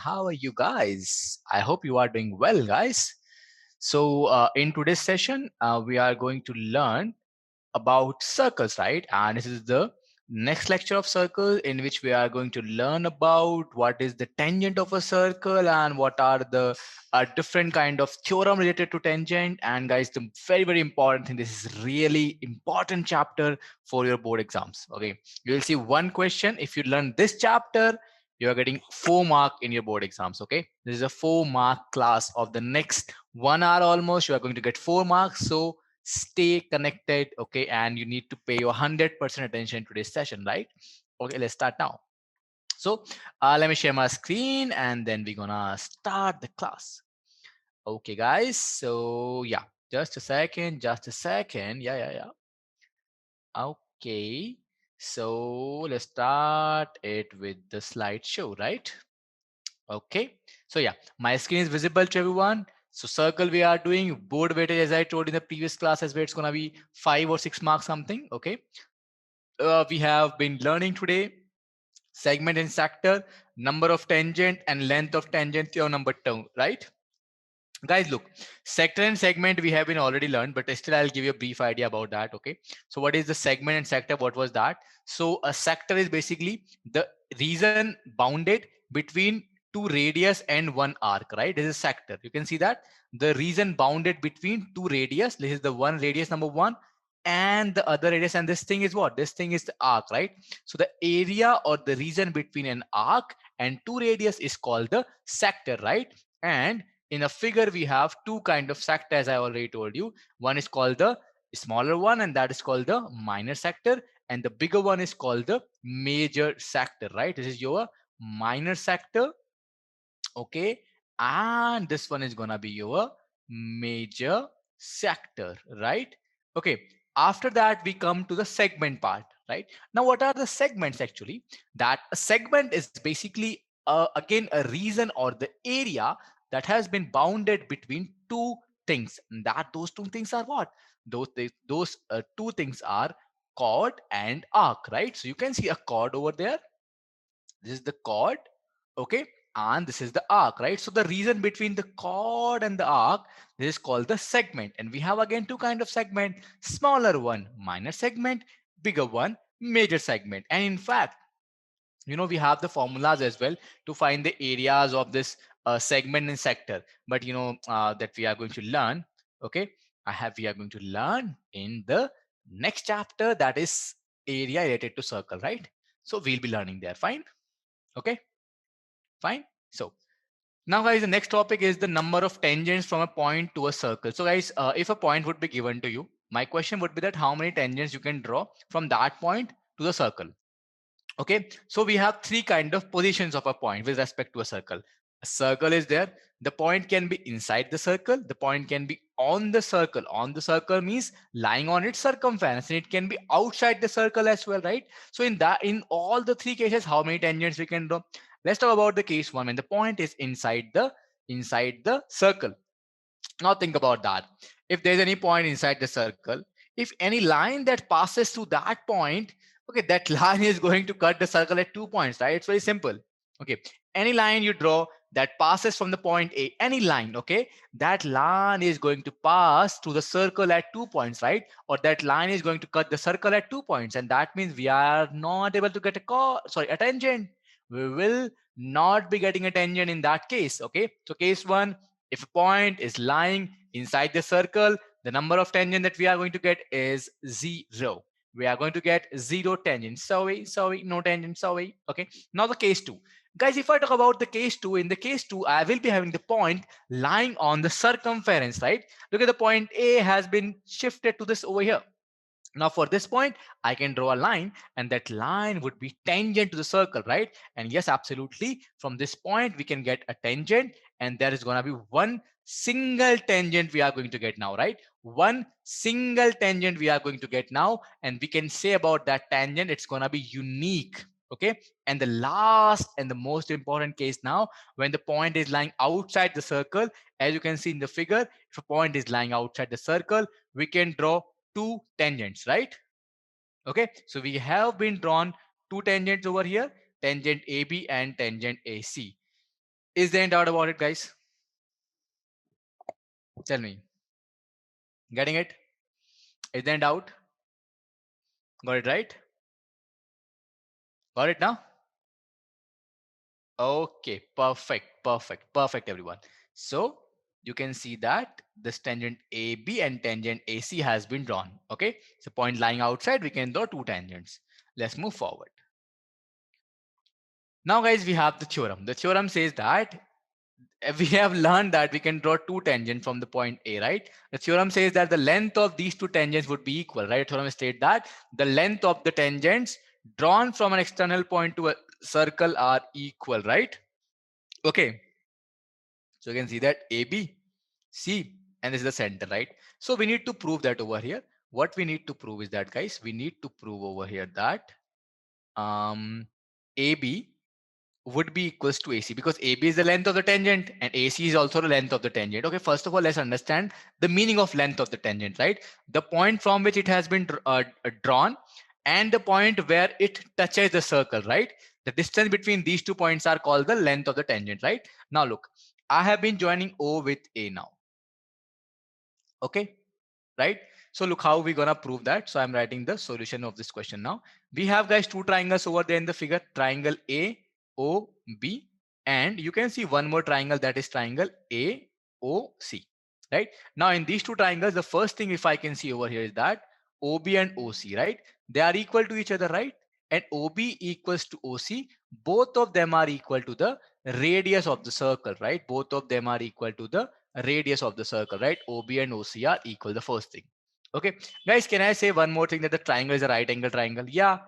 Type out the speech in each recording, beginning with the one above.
how are you guys? I hope you are doing well, guys. So, in today's session, we are going to learn about circles, right? And this is the next lecture of circles in which we are going to learn about what is the tangent of a circle and what are the different kind of theorem related to tangent. And guys, the very important thing, this is really important chapter for your board exams. Okay, you will see one question. If you learn this chapter, you are getting 4 mark in your board exams. Okay, this is a 4 mark class of the next 1 hour almost. You are going to get 4 marks. So stay connected, okay, and you need to pay your 100% attention to this session, right? Okay, let's start now. So let me share my screen and then we're gonna start the class. Okay guys, so yeah, just a second. Yeah. Okay, so let's start it with the slideshow, right? Okay, so yeah, my screen is visible to everyone. So circle we are doing board weightage, as I told in the previous classes, where it's gonna be 5 or 6 marks something. Okay, we have been learning today segment and sector, number of tangent and length of tangent theorem number 2, right? Guys, look, sector and segment we have been already learned, but still I'll give you a brief idea about that. Okay, so what is the segment and sector? What was that? So a sector is basically the region bounded between two radius and one arc, right? This is sector. You can see that the region bounded between two radius. This is the one radius number one and the other radius, and this thing is what? This thing is the arc, right? So the area or the region between an arc and two radius is called the sector, right? And in a figure we have two kind of sector, as I already told you. One is called the smaller one, and that is called the minor sector, and the bigger one is called the major sector, right? This is your minor sector, okay, and this one is gonna be your major sector, right? Okay, after that we come to the segment part, right? Now what are the segments? Actually, that a segment is basically again a region or the area that has been bounded between two things, and that those two things are what? Those two things are chord and arc, right? So you can see a chord over there. This is the chord, okay, and this is the arc, right? So the region between the chord and the arc, this is called the segment. And we have again two kind of segment: smaller one minor segment, bigger one major segment. And in fact, we have the formulas as well to find the areas of this segment and sector, but that we are going to learn. Okay, we are going to learn in the next chapter, that is area related to circle, right? So we'll be learning there. Fine. Okay, fine. So now guys, the next topic is the number of tangents from a point to a circle. So guys, if a point would be given to you, my question would be that how many tangents you can draw from that point to the circle. Okay, so we have three kind of positions of a point with respect to a circle. A circle is there. The point can be inside the circle. The point can be on the circle. On the circle means lying on its circumference, and it can be outside the circle as well, right? So in all the three cases, how many tangents we can draw? Let's talk about the case one when the point is inside the circle. Now think about that. If there's any point inside the circle, if any line that passes through that point, okay, that line is going to cut the circle at 2 points, right? It's very simple. Okay, any line you draw that passes from the point A, any line, okay, that line is going to pass through the circle at 2 points, right? Or that line is going to cut the circle at 2 points, and that means we are not able to get a tangent. We will not be getting a tangent in that case. Okay, so case one, if a point is lying inside the circle, the number of tangent that we are going to get is 0. We are going to get 0 tangent. Sorry, no tangent, sorry. Okay, now the case 2. Guys, if I talk about the case 2, in the case 2, I will be having the point lying on the circumference, right? Look at the point A has been shifted to this over here. Now for this point, I can draw a line, and that line would be tangent to the circle, right? And yes, absolutely. From this point, we can get a tangent, and there is going to be one single tangent we are going to get now, right? One single tangent we are going to get now, and we can say about that tangent, it's going to be unique. Okay. And the last and the most important case now, when the point is lying outside the circle, as you can see in the figure, if a point is lying outside the circle, we can draw two tangents, right? Okay, so we have been drawn two tangents over here, tangent AB and tangent AC. Is there any doubt about it, guys? Tell me. Getting it? Is there any doubt? Got it right? Got it now? Okay, perfect, everyone. So you can see that this tangent AB and tangent AC has been drawn. Okay, so point lying outside, we can draw two tangents. Let's move forward. Now, guys, we have the theorem. The theorem says that we have learned that we can draw two tangents from the point A, right? The theorem says that the length of these two tangents would be equal, right? The theorem states that the length of the tangents drawn from an external point to a circle are equal, right? Okay. So you can see that AB, C, and this is the center, right? So we need to prove that over here. What we need to prove is that, guys, we need to prove over here that AB would be equals to AC, because AB is the length of the tangent and AC is also the length of the tangent. Okay, first of all, let's understand the meaning of length of the tangent, right? The point from which it has been drawn and the point where it touches the circle, right? The distance between these 2 points are called the length of the tangent, right? Now look, I have been joining O with A now. Okay, right? So look how we're gonna prove that. So I'm writing the solution of this question now. We have, guys, two triangles over there in the figure, triangle AOB, and you can see one more triangle, that is triangle AOC, right? Now in these two triangles, the first thing if I can see over here is that OB and OC, right? They are equal to each other, right? And OB equals to OC, both of them are equal to the radius of the circle, right? Both of them are equal to the radius of the circle, right? OB and OC are equal, the first thing. Okay, guys, can I say one more thing, that the triangle is a right angle triangle? Yeah,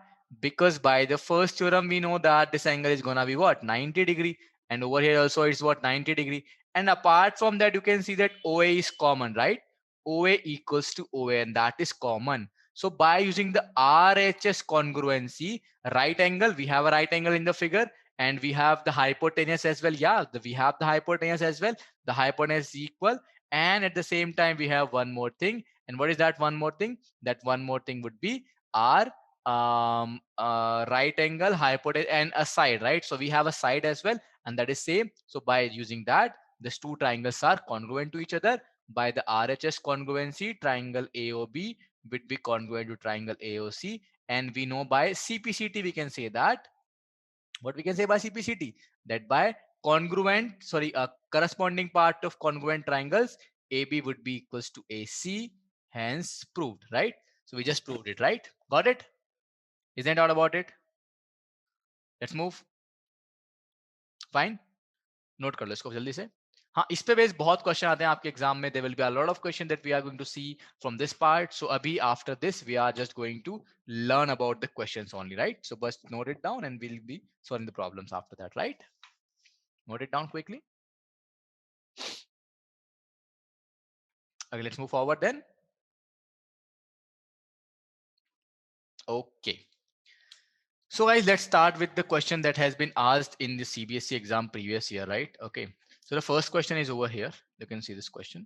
because by the first theorem, we know that this angle is gonna be what? 90 degree. And over here also it's what? 90 degree. And apart from that, you can see that OA is common, right? OA equals to OA, and that is common. So by using the RHS congruency, right angle, we have a right angle in the figure, and we have the hypotenuse as well. Yeah, we have the hypotenuse as well. The hypotenuse is equal. And at the same time, we have one more thing. And what is that one more thing? That one more thing would be our right angle, hypotenuse, and a side, right? So we have a side as well, and that is same. So by using that, these two triangles are congruent to each other. By the RHS congruency, triangle AOB would be congruent to triangle AOC. And we know by CPCT, we can say that, what we can say by CPCT, that by corresponding part of congruent triangles, AB would be equals to AC, hence proved, right? So we just proved it, right? Got it? Isn't all about it? Let's move. Fine. Note कर लो इसको जल्दी से. हाँ, इस पे base बहुत question आते हैं आपके एग्जाम में. There will be a lot of question that we are going to see from this part. So अभी after this we are just going to learn about the questions only, right? So just note it down and we'll be solving the problems after that, right? Note it down quickly. Okay, let's move forward then. Okay. So guys, let's start with the question that has been asked in the CBSE exam previous year, right? Okay. So the first question is over here. You can see this question,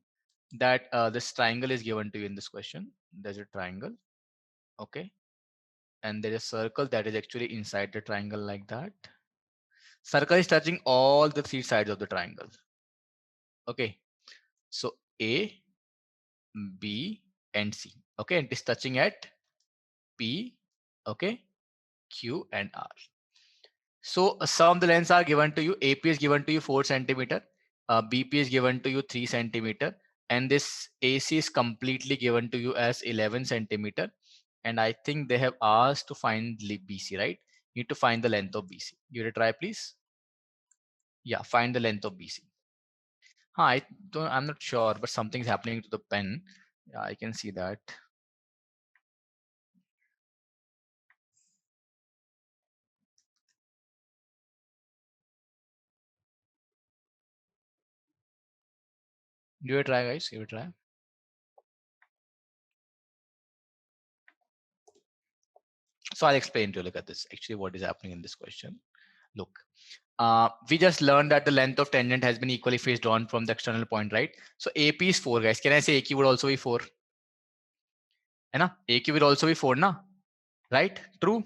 that this triangle is given to you in this question. There's a triangle. Okay. And there's a circle that is actually inside the triangle like that. Circle is touching all the three sides of the triangle. Okay. So A, B, and C. Okay. And it's touching at P, okay, Q, and R. So some of the lengths are given to you. AP is given to you 4 centimeter. BP is given to you 3 centimeter. And this AC is completely given to you as 11 centimeter. And I think they have asked to find BC, right? You need to find the length of BC. Give it a try, please. Yeah, find the length of BC. I'm not sure, but something's happening to the pen. Yeah, I can see that. Give it a try, guys. Give it a try. So I'll explain to you. Look at this. Actually, what is happening in this question. Look, we just learned that the length of tangent has been equally phase drawn from the external point, right? So AP is 4, guys. Can I say AQ would also be 4? Hai AQ will also be 4, na? Right? True.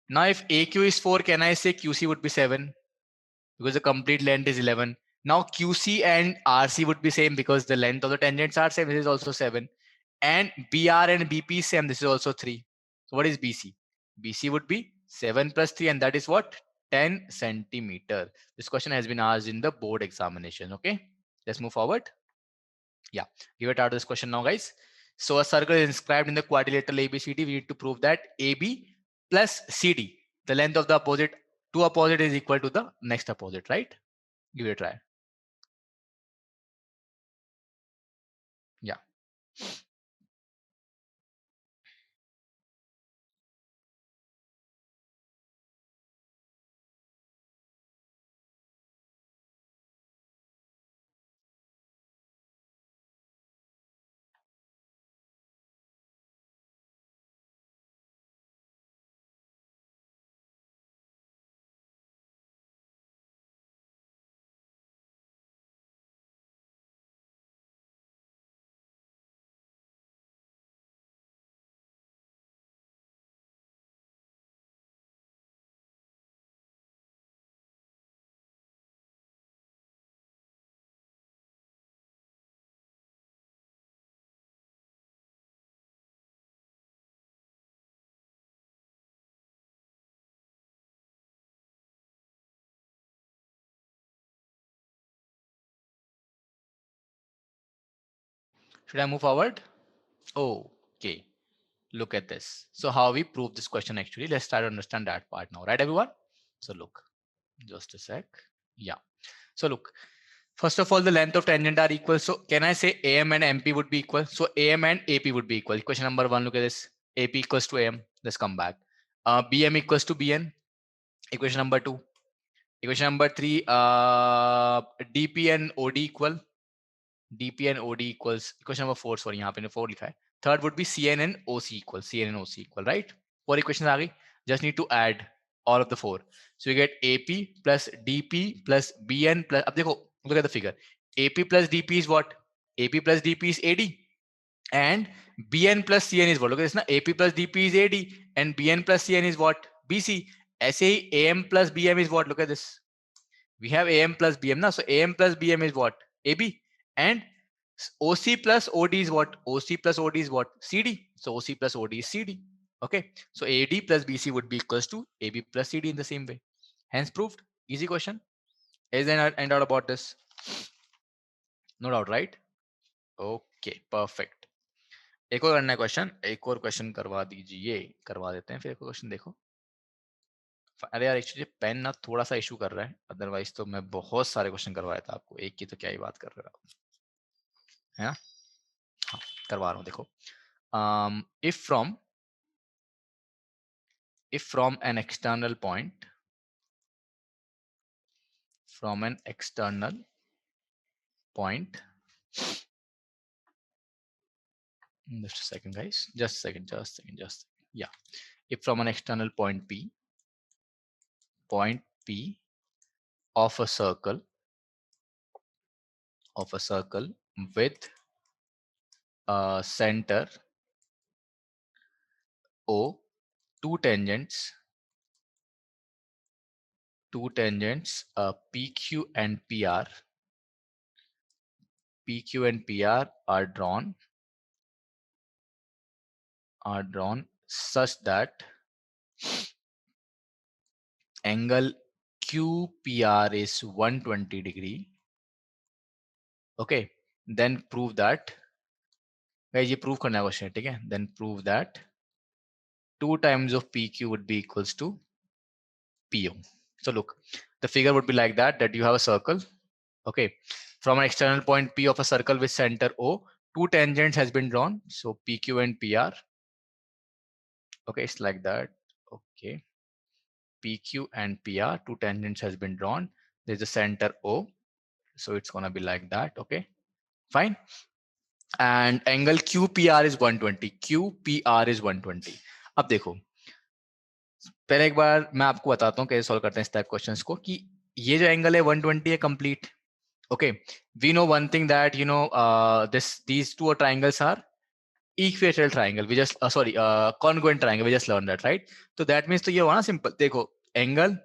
Now, if AQ is 4, can I say QC would be 7? because the complete length is 11. Now QC and RC would be same because the length of the tangents are same. This is also 7. And BR and BP is same. This is also 3. So what is BC? BC would be 7 plus 3, and that is what? 10 centimeter. This question has been asked in the board examination. Okay, let's move forward. Yeah, give it out this question now, guys. So a circle is inscribed in the quadrilateral ABCD. We need to prove that AB plus CD, the length of the opposite, two opposite is equal to the next opposite, right? Give it a try. Yeah. Should I move forward? Oh, okay. Look at this. So how we prove this question actually? Let's try to understand that part now, right, everyone? So look, just a sec. Yeah. So look, first of all, the length of tangent are equal. So can I say AM and MP would be equal? So AM and AP would be equal. Question number 1, look at this. AP equals to AM. Let's come back. BM equals to BN. Equation number 2. Equation number 3, DP and OD equal. DP and OD equals. Equation number 4, sorry, यहाँ पे 4 लिखा है. Third would be CN and OC equal. CN and OC equal, right? 4 equations आ गई. Just need to add all of the 4. So you get AP plus DP plus BN plus. अब देखो, look at the figure. AP plus DP is what? AP plus DP is AD. And BN plus CN is what? Look at this, na? AP plus DP is AD. And BN plus CN is what? BC. ऐसे ही AM plus BM is what? Look at this. We have AM plus BM now. So AM plus BM is what? AB. And OC plus OD is what? OC plus OD is what? CD. So OC plus OD is CD. Okay. So AD plus BC would be equals to AB plus CD in the same way. Hence proved. Easy question. Is there any doubt about this? No doubt, right? Okay, perfect. एक और करना है question, एक और question करवा दीजिए, करवा देते हैं फिर एक क्वेश्चन देखो. अरे यार एक्चुअली पेन ना थोड़ा सा इशू कर रहा है, अदरवाइज तो मैं बहुत सारे क्वेश्चन करवाया था आपको, एक की तो क्या ही बात कर रहे हो आप, है ना? हाँ, करवा रहा हूँ देखो. If from an external point, just a second guys, just a second, yeah, if from an external point P of a circle with a center O, two tangents PQ and PR are drawn such that angle QPR is 120 degree. Okay, then prove that, guys, ये prove करना है question, ठीक है? Then prove that 2 times of PQ would be equals to PO. So look, the figure would be like that you have a circle. Okay, from an external point P of a circle with center O, two tangents has been drawn. So PQ and PR. Okay, it's like that. Okay, PQ and PR, two tangents has been drawn. There's a center O. So it's gonna be like that. Okay, fine. And angle QPR is 120. QPR is 120. अब देखो, पहले एक बार मैं आपको बताता हूँ कैसे solve करते हैं इस टाइप क्वेश्चंस को, कि ये जो एंगल है 120 है complete. Okay, we know one thing that these two triangles are equilateral triangle. We just congruent triangle. We just learned that, right? So that means तो ये हुआ ना सिंपल. देखो, angle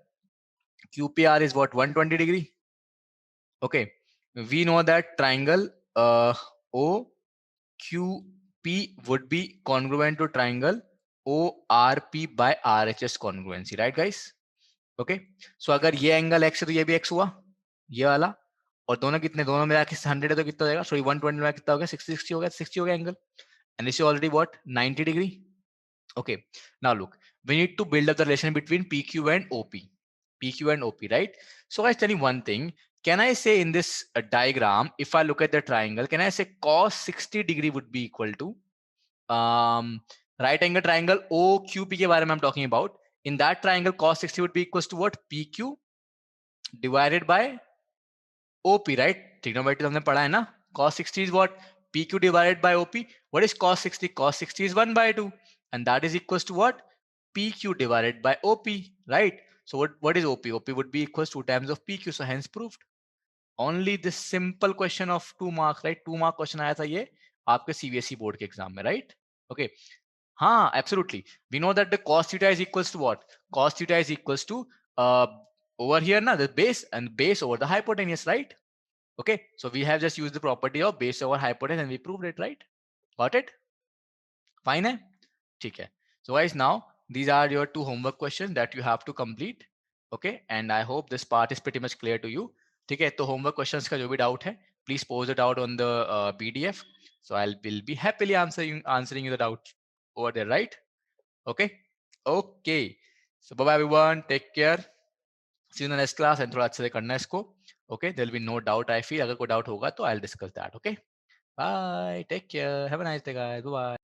QPR is what, 120 degree. Okay, we know that triangle OQP would be congruent to triangle ORP by RHS congruency, right guys? Okay, so अगर ये angle x है तो ये भी x हुआ, ये वाला, और दोनों कितने, दोनों मिला के 100 है तो कितना हो जाएगा, सॉरी 120 में कितना हो गया, 60 60 हो गया, 60 हो गया angle, and this is already what, 90 degree. Okay, now look, we need to build up the relation between PQ and OP. PQ and OP, right? So guys, tell me one thing. Can I say in this diagram, if I look at the triangle, can I say cos 60 degree would be equal to right angle triangle OQP के बारे में I'm talking about. In that triangle, cos 60 would be equals to what? PQ divided by OP, right? Trigonometry हमने पढ़ा है ना? Cos 60 is what? PQ divided by OP. What is cos 60? Cos 60 is 1 by 2. And that is equals to what? PQ divided by OP, right? So what is OP? OP would be equals to 2 times of PQ. So hence proved. Only this simple question of 2 marks, right? 2 mark question आया था ये आपके CBSE board के exam में, right? Okay. हाँ, absolutely. We know that the cos theta is equals to what? Cos theta is equals to over here na, the base, and base over the hypotenuse, right? Okay, so we have just used the property of base over hypotenuse and we proved it, right? Got it? Fine hai? ठीक है. So guys, now these are your 2 homework questions that you have to complete. Okay, and I hope this part is pretty much clear to you. ठीक है, तो homework questions का जो भी doubt है, please post it out on the PDF. So will be happily answering you the doubt over there, right? Okay. Okay. So bye bye everyone. Take care. See you in the next class. And थोड़ा अच्छे से करना है इसको. Okay. There will be no doubt. I feel अगर कोई doubt होगा तो I'll discuss that. Okay. Bye. Take care. Have a nice day, guys. Bye bye.